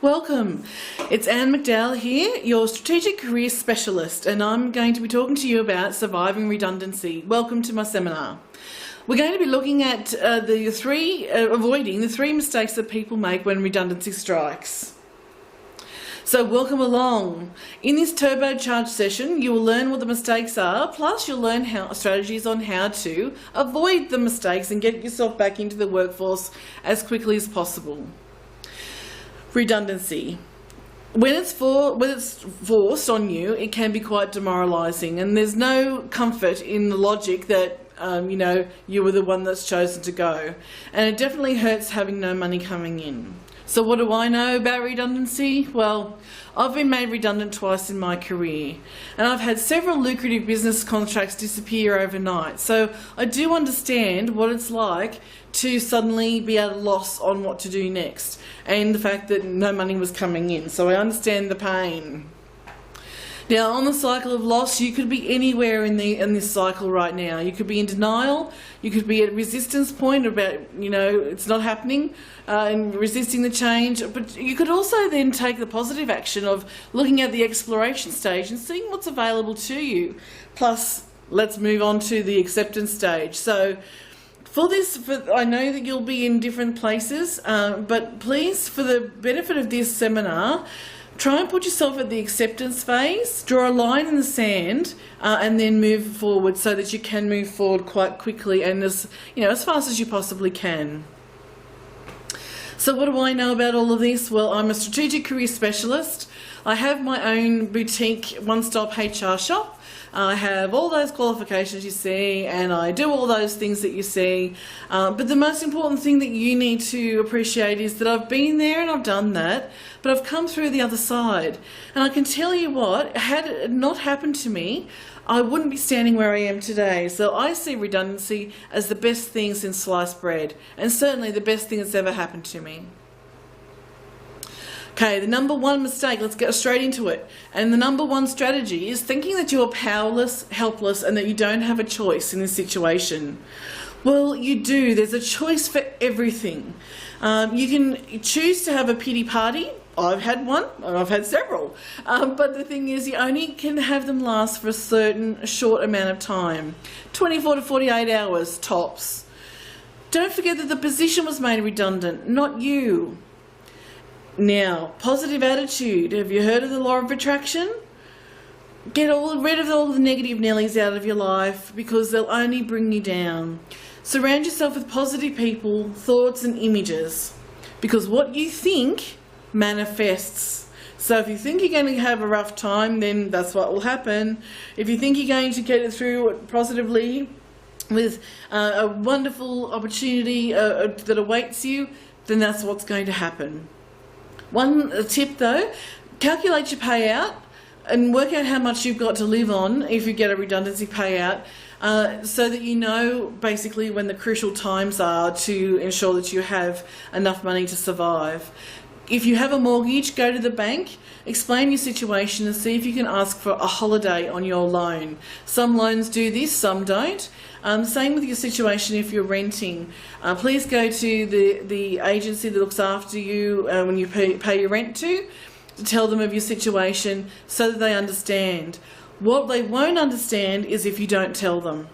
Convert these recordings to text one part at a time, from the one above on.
Welcome. It's Anne McDowell here, your Strategic Career Specialist, and I'm going to be talking to you about surviving redundancy. Welcome to my seminar. We're going to be looking at avoiding the three mistakes that people make when redundancy strikes. So welcome along. In this turbocharged session, you will learn what the mistakes are, plus you'll learn strategies on how to avoid the mistakes and get yourself back into the workforce as quickly as possible. Redundancy. When it's forced on you, it can be quite demoralising, and there's no comfort in the logic that you were the one that's chosen to go, and it definitely hurts having no money coming in. So what do I know about redundancy? Well, I've been made redundant twice in my career, and I've had several lucrative business contracts disappear overnight. So I do understand what it's like to suddenly be at a loss on what to do next, and the fact that no money was coming in. So I understand the pain. Now, on the cycle of loss, you could be anywhere in this cycle right now. You could be in denial, you could be at resistance point about, it's not happening, and resisting the change, but you could also then take the positive action of looking at the exploration stage and seeing what's available to you. Plus, let's move on to the acceptance stage. So, I know that you'll be in different places, but please, for the benefit of this seminar, try and put yourself at the acceptance phase, draw a line in the sand, and then move forward so that you can move forward quite quickly and as fast as you possibly can. So what do I know about all of this? Well, I'm a strategic career specialist. I have my own boutique one-stop HR shop. I have all those qualifications you see, and I do all those things that you see. But the most important thing that you need to appreciate is that I've been there and I've done that, but I've come through the other side. And I can tell you what, had it not happened to me, I wouldn't be standing where I am today. So I see redundancy as the best thing since sliced bread, and certainly the best thing that's ever happened to me. Okay, the number one mistake, let's get straight into it. And the number one strategy is thinking that you're powerless, helpless, and that you don't have a choice in this situation. Well, you do. There's a choice for everything. You can choose to have a pity party. I've had one, and I've had several. But the thing is, you only can have them last for a certain short amount of time. 24 to 48 hours, tops. Don't forget that the position was made redundant, not you. Now, positive attitude. Have you heard of the law of attraction? Get rid of all the negative Nellies out of your life, because they'll only bring you down. Surround yourself with positive people, thoughts and images, because what you think manifests. So if you think you're going to have a rough time, then that's what will happen. If you think you're going to get it through positively with a wonderful opportunity that awaits you, then that's what's going to happen. One tip though, calculate your payout and work out how much you've got to live on if you get a redundancy payout, so that you know basically when the crucial times are to ensure that you have enough money to survive. If you have a mortgage, go to the bank, explain your situation and see if you can ask for a holiday on your loan. Some loans do this, some don't. Same with your situation if you're renting. Please go to the agency that looks after you when you pay your rent to tell them of your situation so that they understand. What they won't understand is if you don't tell them.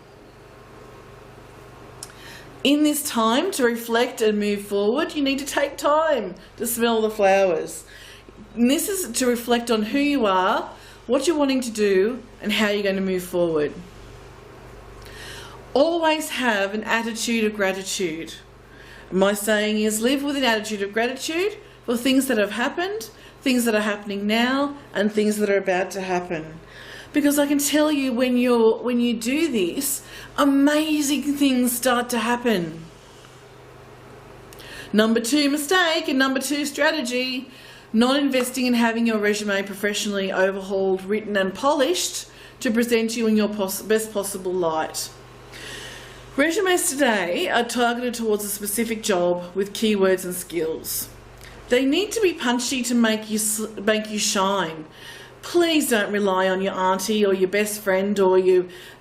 In this time to reflect and move forward, you need to take time to smell the flowers. And this is to reflect on who you are, what you're wanting to do, and how you're going to move forward. Always have an attitude of gratitude. My saying is live with an attitude of gratitude for things that have happened, things that are happening now, and things that are about to happen. Because I can tell you when you do this, amazing things start to happen. Number two mistake and number two strategy, not investing in having your resume professionally overhauled, written and polished to present you in your best possible light. Resumes today are targeted towards a specific job with keywords and skills. They need to be punchy to make you shine. Please don't rely on your auntie or your best friend or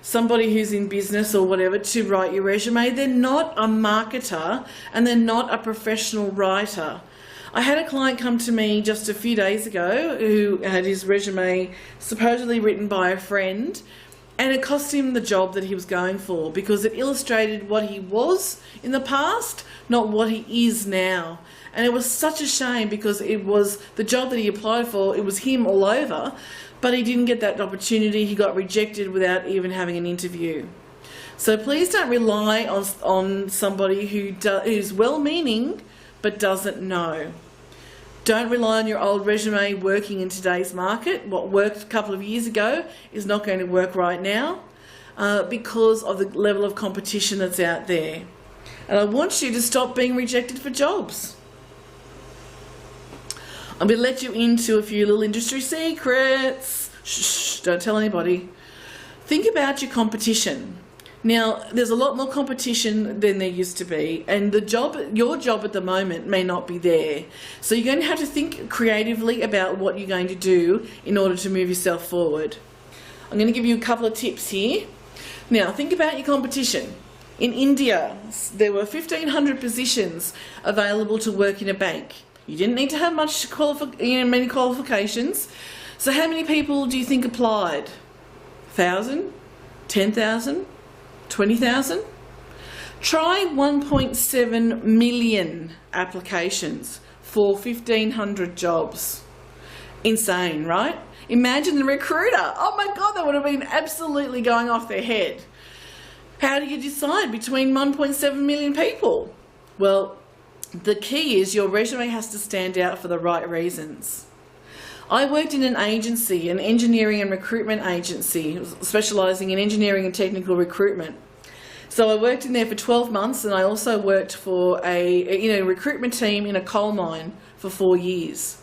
somebody who's in business or whatever to write your resume. They're not a marketer and they're not a professional writer. I had a client come to me just a few days ago who had his resume supposedly written by a friend, and it cost him the job that he was going for because it illustrated what he was in the past, not what he is now. And it was such a shame because it was the job that he applied for, it was him all over, but he didn't get that opportunity. He got rejected without even having an interview. So please don't rely on somebody who's well-meaning but doesn't know. Don't rely on your old resume working in today's market. What worked a couple of years ago is not going to work right now because of the level of competition that's out there. And I want you to stop being rejected for jobs. I'm going to let you into a few little industry secrets. Shh, don't tell anybody. Think about your competition. Now, there's a lot more competition than there used to be, and your job at the moment may not be there. So you're going to have to think creatively about what you're going to do in order to move yourself forward. I'm going to give you a couple of tips here. Now, think about your competition. In India, there were 1,500 positions available to work in a bank. You didn't need to have many qualifications. So how many people do you think applied? 1,000? 10,000? 20,000? Try 1.7 million applications for 1,500 jobs. Insane, right? Imagine the recruiter. Oh my God, that would have been absolutely going off their head. How do you decide between 1.7 million people? Well, the key is your resume has to stand out for the right reasons. I worked in an agency, an engineering and recruitment agency, specialising in engineering and technical recruitment. So I worked in there for 12 months, and I also worked for a recruitment team in a coal mine for 4 years.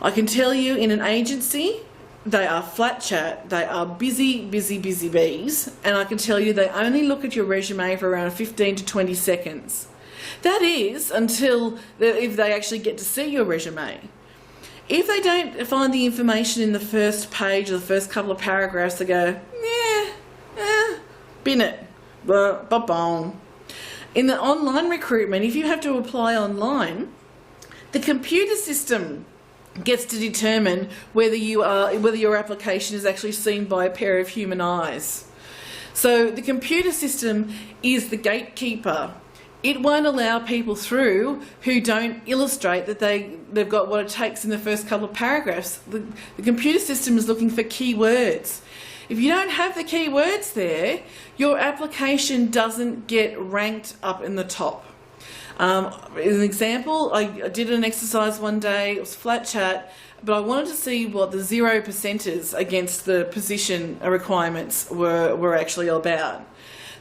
I can tell you, in an agency, they are flat chat, they are busy bees, and I can tell you they only look at your resume for around 15 to 20 seconds. That is if they actually get to see your resume. If they don't find the information in the first page or the first couple of paragraphs, they go, bin it, ba-bong. In the online recruitment, if you have to apply online, the computer system gets to determine whether your application is actually seen by a pair of human eyes. So the computer system is the gatekeeper. It won't allow people through who don't illustrate that they've got what it takes in the first couple of paragraphs. The computer system is looking for keywords. If you don't have the keywords there, your application doesn't get ranked up in the top. As an example, I did an exercise one day, it was flat chat, but I wanted to see what the 0%ers against the position requirements were actually about.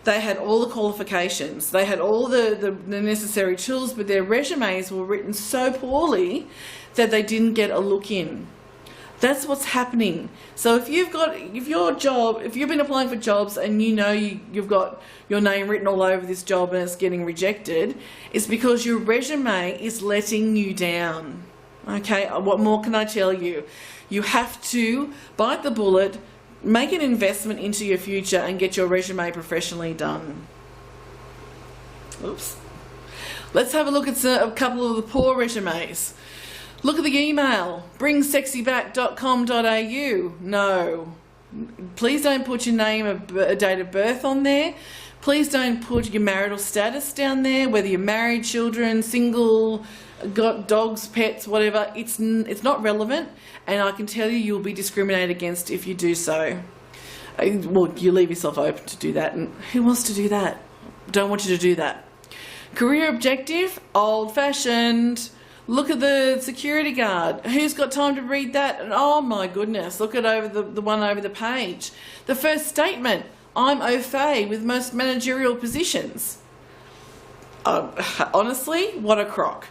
They had all the qualifications, they had all the necessary tools, but their resumes were written so poorly that they didn't get a look in. That's what's happening. So if you've been applying for jobs and you know you've got your name written all over this job and it's getting rejected, it's because your resume is letting you down. Okay, what more can I tell you? You have to bite the bullet, make an investment into your future and get your resume professionally done. Oops. Let's have a look at a couple of the poor resumes. Look at the email, bringsexyback.com.au. No. Please don't put your name, a date of birth on there. Please don't put your marital status down there, whether you're married, children, single, got dogs, pets, whatever. It's not relevant, and I can tell you you'll be discriminated against if you do so. Well, you leave yourself open to do that, and who wants to do that? Don't want you to do that. Career objective, old-fashioned. Look at the security guard. Who's got time to read that? And oh my goodness, look at the one over the page. The first statement, I'm au fait with most managerial positions. Honestly, what a crock.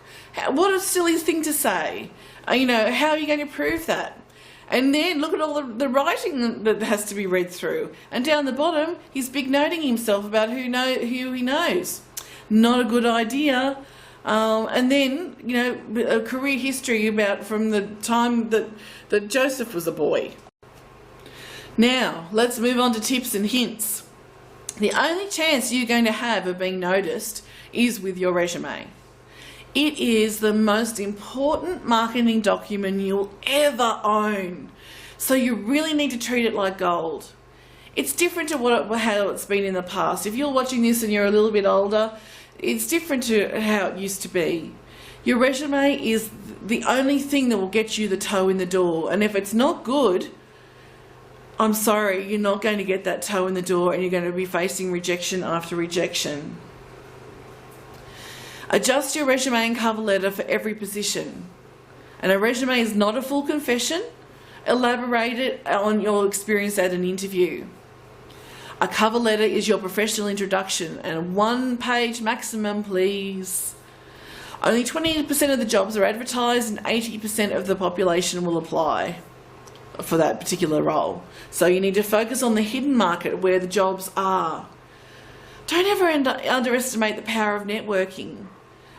What a silly thing to say. How are you going to prove that? And then look at all the writing that has to be read through. And down the bottom, he's big noting himself about who he knows. Not a good idea. And then, a career history from the time that Joseph was a boy. Now, let's move on to tips and hints. The only chance you're going to have of being noticed is with your resume. It is the most important marketing document you'll ever own. So you really need to treat it like gold. It's different to how it's been in the past. If you're watching this and you're a little bit older, it's different to how it used to be. Your resume is the only thing that will get you the toe in the door. And if it's not good, I'm sorry, you're not going to get that toe in the door and you're going to be facing rejection after rejection. Adjust your resume and cover letter for every position. And a resume is not a full confession. Elaborate it on your experience at an interview. A cover letter is your professional introduction, and 1 page maximum, please. Only 20% of the jobs are advertised and 80% of the population will apply for that particular role. So you need to focus on the hidden market where the jobs are. Don't ever underestimate the power of networking.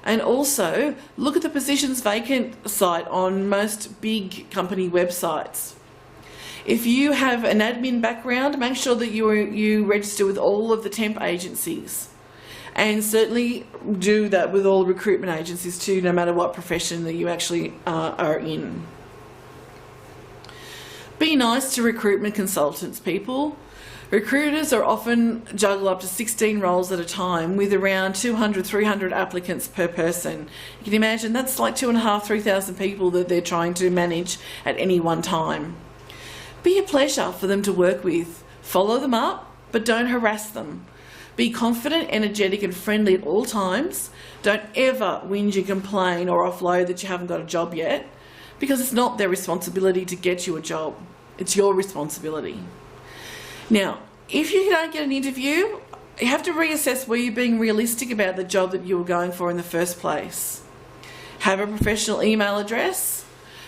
And also, look at the positions vacant site on most big company websites. If you have an admin background, make sure that you register with all of the temp agencies. And certainly do that with all recruitment agencies too, no matter what profession that you actually are in. Be nice to recruitment consultants, people. Recruiters are often juggle up to 16 roles at a time with around 200, 300 applicants per person. You can imagine that's like 2,500, 3,000 people that they're trying to manage at any one time. Be a pleasure for them to work with. Follow them up, but don't harass them. Be confident, energetic and friendly at all times. Don't ever whinge and complain or offload that you haven't got a job yet, because it's not their responsibility to get you a job. It's your responsibility. Now, if you don't get an interview, you have to reassess where you're being realistic about the job that you were going for in the first place. Have a professional email address.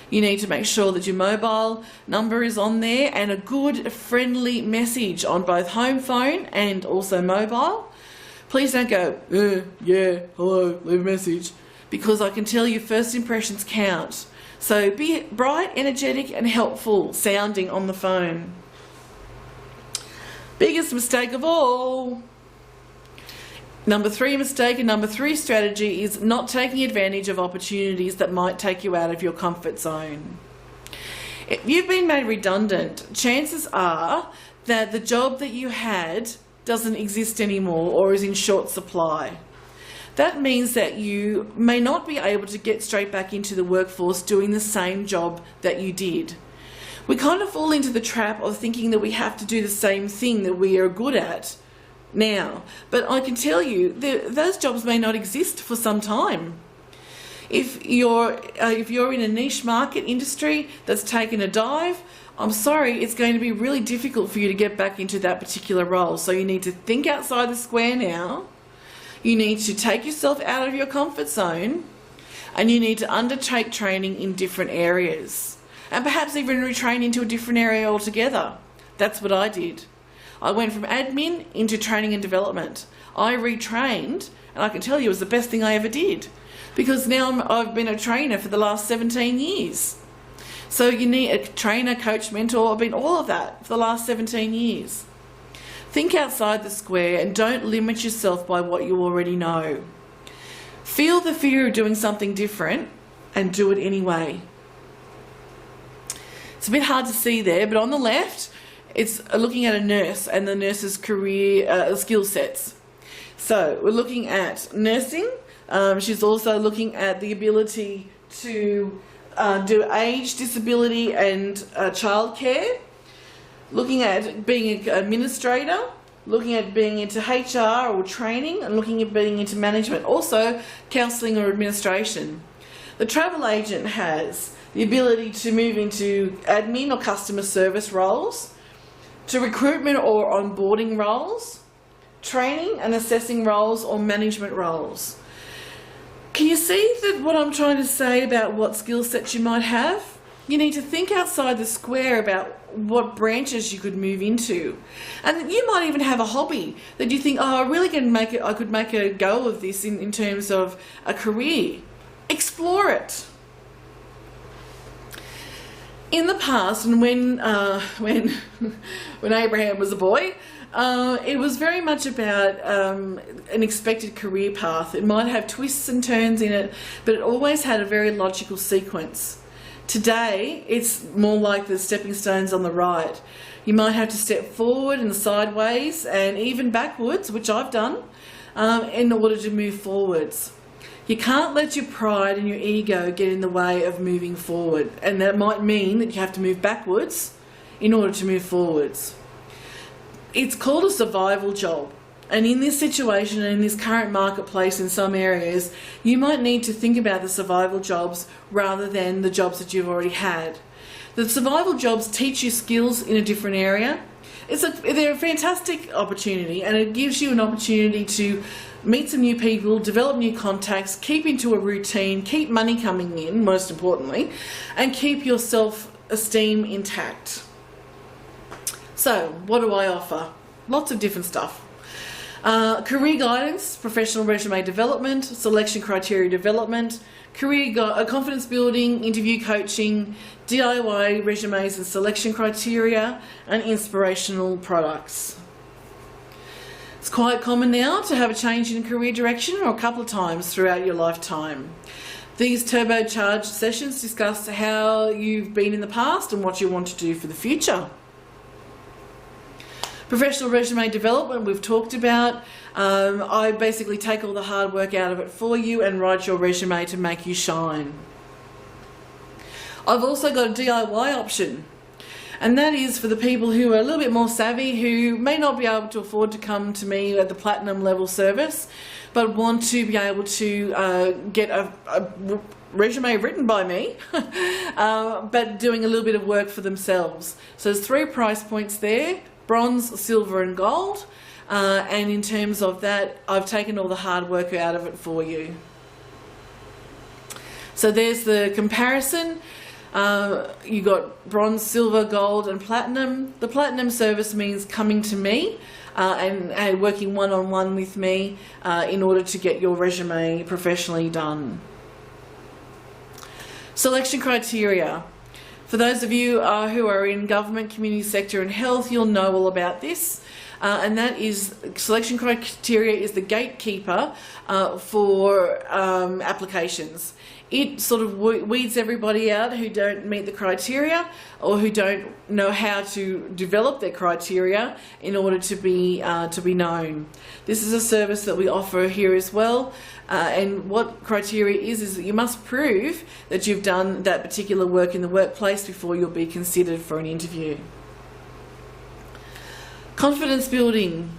You need to make sure that your mobile number is on there and a good friendly message on both home phone and also mobile. Please don't go, yeah, hello, leave a message, because I can tell you first impressions count. So be bright, energetic and helpful sounding on the phone. Biggest mistake of all. Number 3 mistake and number 3 strategy is not taking advantage of opportunities that might take you out of your comfort zone. If you've been made redundant, chances are that the job that you had doesn't exist anymore or is in short supply. That means that you may not be able to get straight back into the workforce doing the same job that you did. We kind of fall into the trap of thinking that we have to do the same thing that we are good at now, but I can tell you those jobs may not exist for some time. If you're in a niche market industry that's taken a dive, I'm sorry, it's going to be really difficult for you to get back into that particular role. So you need to think outside the square now. You need to take yourself out of your comfort zone, and you need to undertake training in different areas, and perhaps even retrain into a different area altogether. That's what I did. I went from admin into training and development. I retrained, and I can tell you it was the best thing I ever did, because now I've been a trainer for the last 17 years. So you need a trainer, coach, mentor. I've been all of that for the last 17 years. Think outside the square and don't limit yourself by what you already know. Feel the fear of doing something different and do it anyway. It's a bit hard to see there, but on the left, it's looking at a nurse and the nurse's career skill sets. So we're looking at nursing. She's also looking at the ability to do age, disability and childcare. Looking at being an administrator, looking at being into HR or training, and looking at being into management. Also counselling or administration. The travel agent has the ability to move into admin or customer service roles, to recruitment or onboarding roles, training and assessing roles or management roles. Can you see that what I'm trying to say about what skill sets you might have? You need to think outside the square about what branches you could move into. And you might even have a hobby that you think, oh, I really I could make a go of this in terms of a career. Explore it. In the past, and when Abraham was a boy, It was very much about an expected career path. It might have twists and turns in it, but it always had a very logical sequence. Today, it's more like the stepping stones on the right. You might have to step forward and sideways and even backwards, which I've done, in order to move forwards. You can't let your pride and your ego get in the way of moving forward, and that might mean that you have to move backwards in order to move forwards. It's called a survival job, and in this situation and in this current marketplace in some areas, you might need to think about the survival jobs rather than the jobs that you've already had. The survival jobs teach you skills in a different area. They're a fantastic opportunity, and it gives you an opportunity to meet some new people, develop new contacts, keep into a routine, keep money coming in, most importantly, and keep your self-esteem intact. So, what do I offer? Lots of different stuff. Career guidance, professional resume development, selection criteria development, confidence building, interview coaching, DIY resumes and selection criteria, and inspirational products. It's quite common now to have a change in career direction or a couple of times throughout your lifetime. These turbocharged sessions discuss how you've been in the past and what you want to do for the future. Professional resume development, we've talked about. I basically take all the hard work out of it for you and write your resume to make you shine. I've also got a DIY option, and that is for the people who are a little bit more savvy, who may not be able to afford to come to me at the platinum level service, but want to be able to get a resume written by me, but doing a little bit of work for themselves. So there's 3 price points there: bronze, silver and gold. And in terms of that, I've taken all the hard work out of it for you. So there's the comparison. You got bronze, silver, gold and platinum. The platinum service means coming to me and working one-on-one with me in order to get your resume professionally done. Selection criteria. For those of you who are in government, community sector and health, you'll know all about this. And that is, selection criteria is the gatekeeper for applications. It sort of weeds everybody out who don't meet the criteria or who don't know how to develop their criteria in order to be known. This is a service that we offer here as well. And what criteria is that you must prove that you've done that particular work in the workplace before you'll be considered for an interview. Confidence building.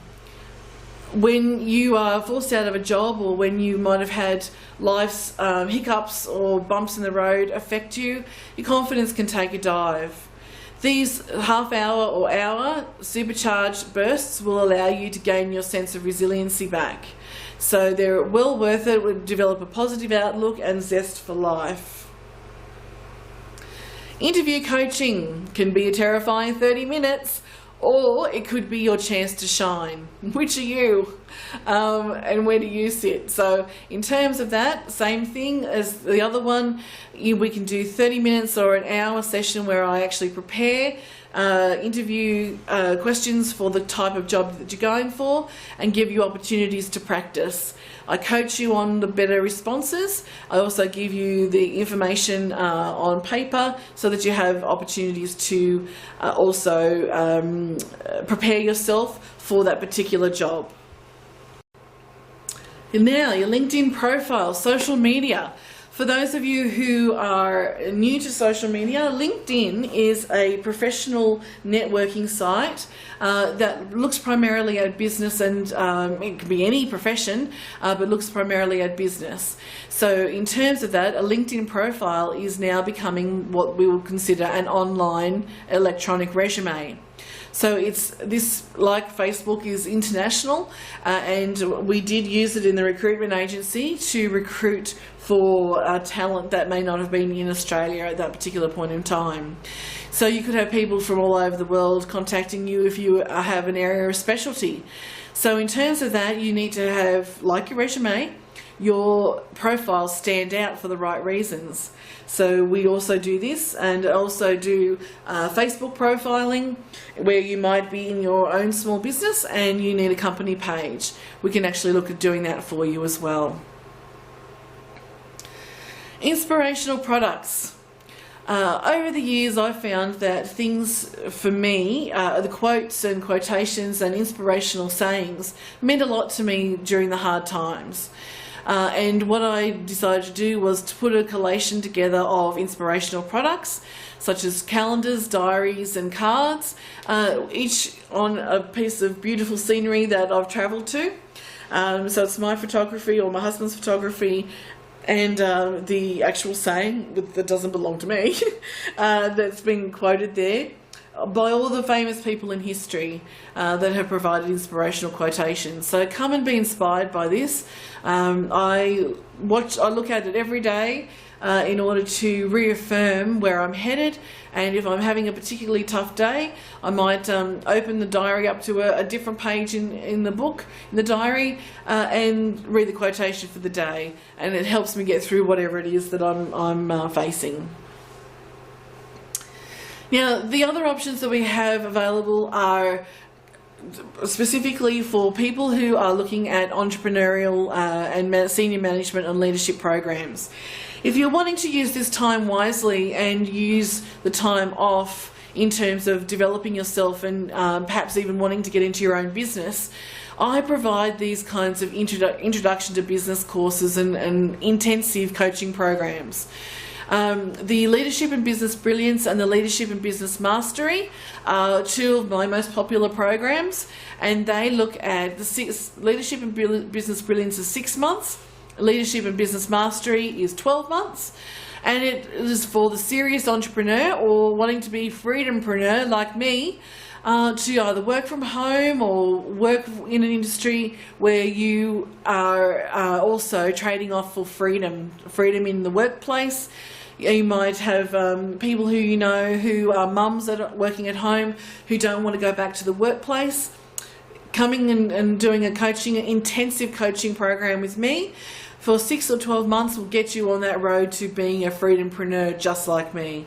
When you are forced out of a job, or when you might have had life's hiccups or bumps in the road affect you, your confidence can take a dive. These half-hour or hour supercharged bursts will allow you to gain your sense of resiliency back. So they're well worth it. Will develop a positive outlook and zest for life. Interview coaching can be a terrifying 30 minutes, or it could be your chance to shine. Which are you? And where do you sit? So in terms of that, same thing as the other one. We can do 30 minutes or an hour session where I actually prepare interview questions for the type of job that you're going for and give you opportunities to practice. I coach you on the better responses. I also give you the information on paper so that you have opportunities to also prepare yourself for that particular job. And now, your LinkedIn profile, social media. For those of you who are new to social media, LinkedIn is a professional networking site that looks primarily at business, and it can be any profession, but looks primarily at business. So in terms of that, a LinkedIn profile is now becoming what we would consider an online electronic resume. So it's this, like Facebook, is international, and we did use it in the recruitment agency to recruit for talent that may not have been in Australia at that particular point in time. So you could have people from all over the world contacting you if you have an area of specialty. So in terms of that, you need to have, like your resume, your profile stand out for the right reasons. So we also do this, and also do Facebook profiling, where you might be in your own small business and you need a company page. We can actually look at doing that for you as well. Inspirational products. Over the years, I've found that things for me, the quotes and quotations and inspirational sayings, meant a lot to me during the hard times. And what I decided to do was to put a collation together of inspirational products, such as calendars, diaries and cards, each on a piece of beautiful scenery that I've travelled to. So it's my photography or my husband's photography, and the actual saying that doesn't belong to me that's been quoted there by all the famous people in history that have provided inspirational quotations. So come and be inspired by this. I look at it every day in order to reaffirm where I'm headed, and if I'm having a particularly tough day, I might open the diary up to a different page in the book, in the diary, and read the quotation for the day, and it helps me get through whatever it is that I'm facing. Now, the other options that we have available are specifically for people who are looking at entrepreneurial and senior management and leadership programs. If you're wanting to use this time wisely and use the time off in terms of developing yourself and perhaps even wanting to get into your own business, I provide these kinds of introduction to business courses and intensive coaching programs. The Leadership and Business Brilliance and the Leadership and Business Mastery are two of my most popular programs, and they look at the Leadership and Business Brilliance is 6 months, Leadership and Business Mastery is 12 months, and it is for the serious entrepreneur or wanting to be freedompreneur like me, to either work from home or work in an industry where you are also trading off for freedom in the workplace. You might have people who you know who are mums that are working at home who don't want to go back to the workplace. Coming and doing an intensive coaching program with me for 6 or 12 months will get you on that road to being a freedompreneur just like me.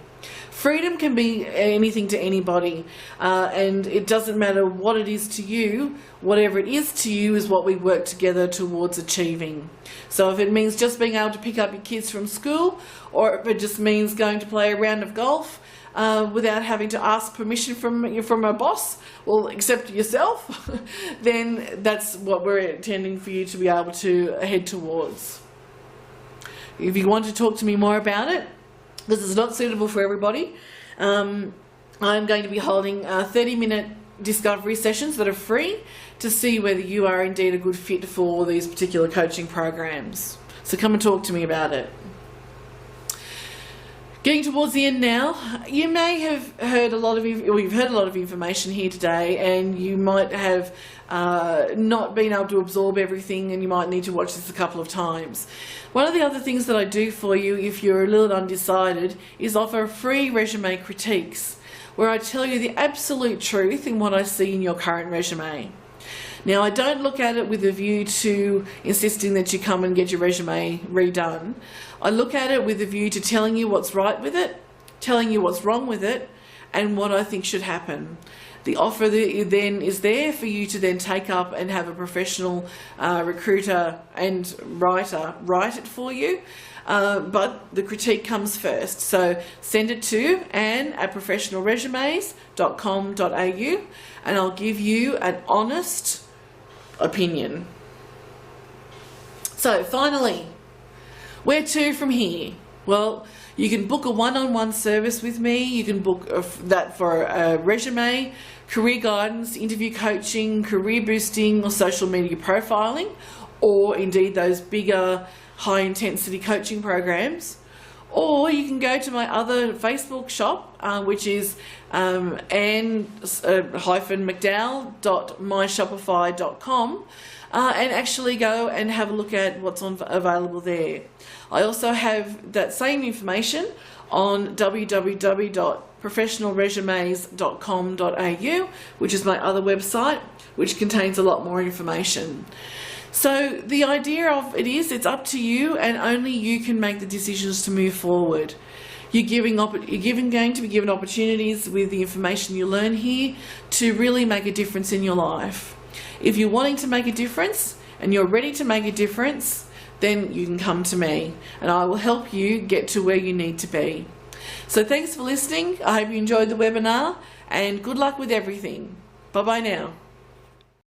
Freedom can be anything to anybody, and it doesn't matter what it is to you. Whatever it is to you is what we work together towards achieving. So if it means just being able to pick up your kids from school, or if it just means going to play a round of golf without having to ask permission from a boss, well, except yourself, then that's what we're intending for you to be able to head towards. If you want to talk to me more about it, this is not suitable for everybody. I'm going to be holding 30-minute discovery sessions that are free to see whether you are indeed a good fit for these particular coaching programs. So come and talk to me about it. Getting towards the end now, you may have heard you've heard a lot of information here today, and you might have not been able to absorb everything, and you might need to watch this a couple of times. One of the other things that I do for you, if you're a little undecided, is offer free resume critiques, where I tell you the absolute truth in what I see in your current resume. Now, I don't look at it with a view to insisting that you come and get your resume redone. I look at it with a view to telling you what's right with it, telling you what's wrong with it, and what I think should happen. The offer then is there for you to then take up and have a professional recruiter and writer write it for you. But the critique comes first. So send it to anne@professionalresumes.com.au, and I'll give you an honest opinion. So finally, where to from here? Well, you can book a one-on-one service with me. You can book that for a resume, career guidance, interview coaching, career boosting, or social media profiling, or indeed those bigger high-intensity coaching programs. Or you can go to my other Facebook shop, which is anne-mcdowell.myshopify.com, and actually go and have a look at what's available there. I also have that same information on www.professionalresumes.com.au, which is my other website, which contains a lot more information. So the idea of it is, it's up to you, and only you can make the decisions to move forward. You're going to be given opportunities with the information you learn here to really make a difference in your life. If you're wanting to make a difference and you're ready to make a difference, then you can come to me and I will help you get to where you need to be. So thanks for listening. I hope you enjoyed the webinar, and good luck with everything. Bye bye now.